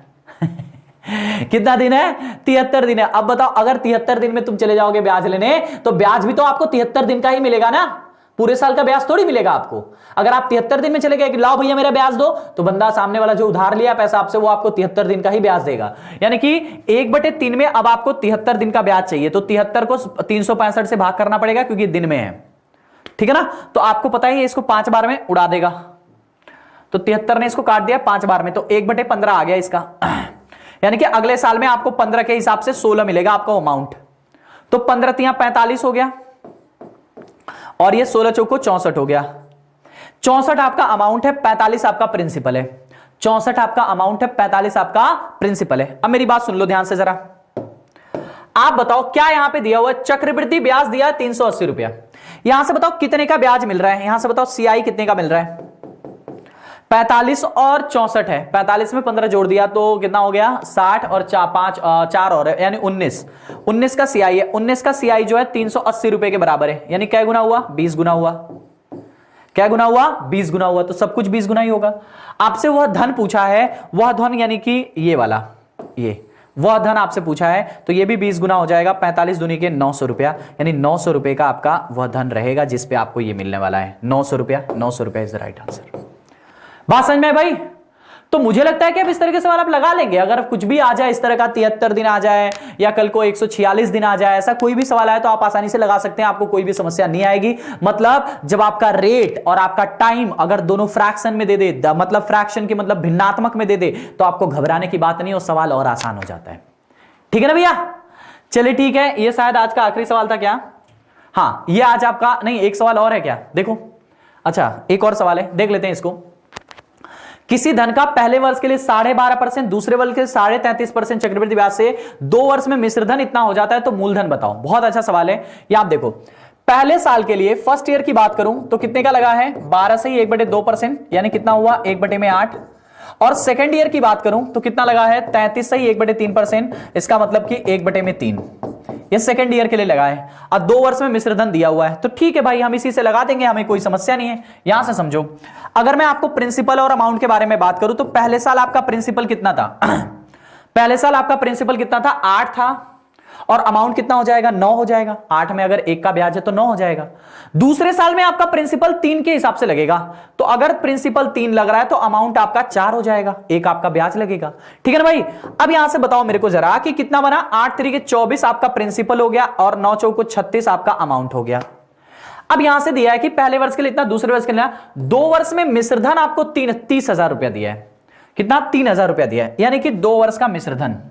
कितना दिन है 73 दिन है। अब बताओ अगर 73 दिन में तुम चले जाओगे ब्याज लेने, तो ब्याज भी तो आपको 73 दिन का ही मिलेगा ना, पूरे साल का ब्याज थोड़ी मिलेगा आपको। अगर आप 73 दिन में चले गए कि लाओ भैया मेरा ब्याज दो, तो बंदा सामने वाला जो उधार लिया पैसा आपसे वो आपको 73 दिन का ही ब्याज देगा। यानी कि 1/3 में अब आपको 73 दिन का ब्याज चाहिए, तो 73 को 365 से भाग करना पड़ेगा क्योंकि दिन में है, ठीक है ना। तो आपको पता ही इसको 5 बार में उड़ा देगा, तो 73 ने इसको काट दिया 5 बार में, तो 1/15 आ गया इसका। यानी कि अगले साल में आपको 15 के हिसाब से 16 मिलेगा आपका अमाउंट। तो 15 तिया 45 हो गया और ये 16 चौको 64 हो गया। 64 आपका अमाउंट है, 45 आपका प्रिंसिपल है। 64 आपका अमाउंट है, 45 आपका प्रिंसिपल है। अब मेरी बात सुन लो ध्यान से जरा, आप बताओ क्या यहां पे दिया हुआ चक्रवृद्धि ब्याज दिया 380 रुपया। यहां से बताओ कितने का ब्याज मिल रहा है, यहां से बताओ सीआई कितने का मिल रहा है। 45 और 64 है, 45 में 15 जोड़ दिया तो कितना हो गया 60 और 4 और यानी 19 का सीआई है। 19 का सीआई जो है 380 रुपए के बराबर है, यानी क्या गुना हुआ 20 गुना हुआ। क्या गुना हुआ 20 गुना हुआ, तो सब कुछ 20 गुना ही होगा। आपसे वह धन पूछा है, वह धन यानी कि ये वाला, ये वह धन आपसे पूछा है, तो ये भी 20 गुना हो जाएगा। 45 दूनी के 900 रुपया, यानी 900 रुपए का आपका वह धन रहेगा जिसपे आपको ये मिलने वाला है 900 रुपया। 900 रुपया इज द राइट आंसर। बात समझ में भाई? तो मुझे लगता है कि अब इस तरह के सवाल आप लगा लेंगे। अगर कुछ भी आ जाए इस तरह का 73 दिन आ जाए या कल को 146 दिन आ जाए, ऐसा कोई भी सवाल आए तो आप आसानी से लगा सकते हैं, आपको कोई भी समस्या नहीं आएगी। मतलब जब आपका रेट और आपका टाइम अगर दोनों फ्रैक्शन में दे दे, मतलब फ्रैक्शन की मतलब भिन्नात्मक में दे दे, तो आपको घबराने की बात नहीं और सवाल और आसान हो जाता है। ठीक है ना भैया? चलिए ठीक है, ये शायद आज का आखिरी सवाल था क्या? हाँ, ये आज आपका नहीं, एक सवाल और है क्या? देखो, अच्छा एक और सवाल है, देख लेते हैं इसको। किसी धन का पहले वर्ष के लिए 12.5%, दूसरे वर्ष के लिए 33.5% चक्रवृद्धि ब्याज से 2 वर्ष में मिश्र धन इतना हो जाता है, तो मूलधन बताओ। बहुत अच्छा सवाल है ये। आप देखो, पहले साल के लिए फर्स्ट ईयर की बात करूं तो कितने का लगा है 12 से ही 1/2%, यानी कितना हुआ 1/8। और सेकेंड ईयर की बात करूं तो कितना लगा है 33 से ही 1/3%, इसका मतलब कि 1/3। ये सेकंड ईयर के लिए लगा है। अब 2 वर्ष में मिश्र धन दिया हुआ है, तो ठीक है भाई, हम इसी से लगा देंगे, हमें कोई समस्या नहीं है। यहां से समझो, अगर मैं आपको प्रिंसिपल और अमाउंट के बारे में बात करूं तो पहले साल आपका प्रिंसिपल कितना था? पहले साल आपका प्रिंसिपल कितना था 8 था, और अमाउंट कितना हो जाएगा 9 हो जाएगा। 8 में अगर 1 का ब्याज है तो 9 हो जाएगा। दूसरे साल में आपका प्रिंसिपल 3 के हिसाब से लगेगा, तो अगर प्रिंसिपल 3 लग रहा है तो अमाउंट आपका 4 हो जाएगा, 1 आपका ब्याज लगेगा। ठीक है ना भाई? अब यहां से बताओ मेरे को जरा कि कितना बना, 8 तरीके 24 आपका प्रिंसिपल हो गया और 9 चौको 36 आपका अमाउंट हो गया। अब यहां से दिया है कि पहले वर्ष के लिए इतना, दूसरे वर्ष के लिए 2 वर्ष में मिश्रधन आपको 30,000 रुपया दिया है। कितना 30,000 रुपया दिया है, यानी कि 2 वर्ष का मिश्रधन,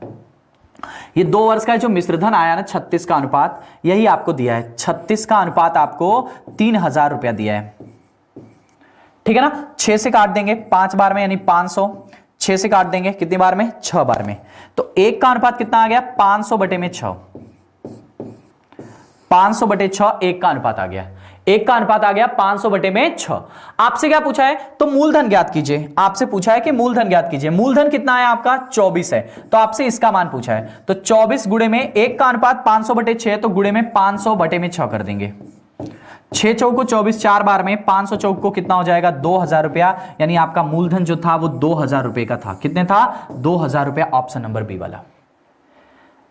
ये 2 वर्ष का जो मिश्रधन आया ना 36 का अनुपात, यही आपको दिया है। 36 का अनुपात आपको 3,000 रुपया दिया है। ठीक है ना? 6 से काट देंगे 5 बार में, यानी 500। 6 से काट देंगे कितनी बार में 6 बार में, तो 1 का अनुपात कितना आ गया 500/6। 500/6 1 का अनुपात आ गया। 1 का अनुपात आ गया 500/6। आपसे क्या पूछा है? तो मूलधन ज्ञात कीजिए। आपसे पूछा है कि मूलधन ज्ञात कीजिए। मूलधन कितना है आपका 24 है, तो आपसे इसका मान पूछा है। तो 24 गुणे में 1 का अनुपात 500/6, तो गुणे में 500/6 कर देंगे। 6 चौको 24, 4 बार में 500 चौक को कितना हो जाएगा 2,000 रुपया, यानी आपका मूलधन जो था वो 2,000 रुपए का था। कितने था 2,000 रुपया, ऑप्शन नंबर बी वाला।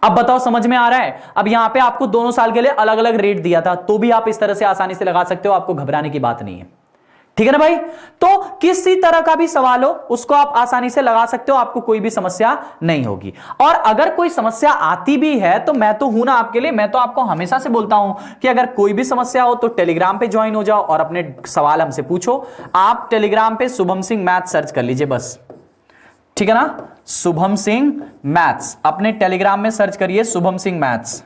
अब बताओ समझ में आ रहा है? अब यहां पे आपको दोनों साल के लिए अलग अलग रेट दिया था, तो भी आप इस तरह से आसानी से लगा सकते हो, आपको घबराने की बात नहीं है। ठीक है ना भाई? तो किसी तरह का भी सवाल हो उसको आप आसानी से लगा सकते हो, आपको कोई भी समस्या नहीं होगी। और अगर कोई समस्या आती भी है तो मैं तो हूं ना आपके लिए। मैं तो आपको हमेशा से बोलता हूं कि अगर कोई भी समस्या हो तो टेलीग्राम पे ज्वाइन हो जाओ और अपने सवाल हमसे पूछो। आप टेलीग्राम पे शुभम सिंह मैथ सर्च कर लीजिए बस। ठीक है ना? शुभम सिंह मैथ्स, अपने टेलीग्राम में सर्च करिए शुभम सिंह मैथ्स।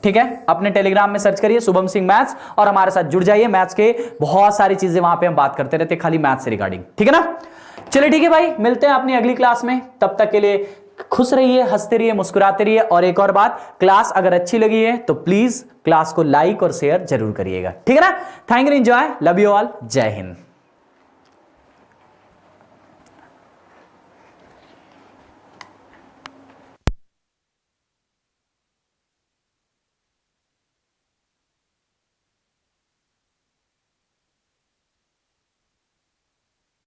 ठीक है? अपने टेलीग्राम में सर्च करिए शुभम सिंह मैथ्स और हमारे साथ जुड़ जाइए। मैथ्स के बहुत सारी चीजें वहां पे हम बात करते रहते हैं, खाली मैथ्स से रिगार्डिंग। ठीक है ना? चलिए ठीक है भाई, मिलते हैं अपनी अगली क्लास में। तब तक के लिए खुश रहिए, हंसते रहिए, मुस्कुराते रहिए। और एक और बात, क्लास अगर अच्छी लगी है तो प्लीज क्लास को लाइक और शेयर जरूर करिएगा। ठीक है ना? Thank you, enjoy, love you all, जय हिंद।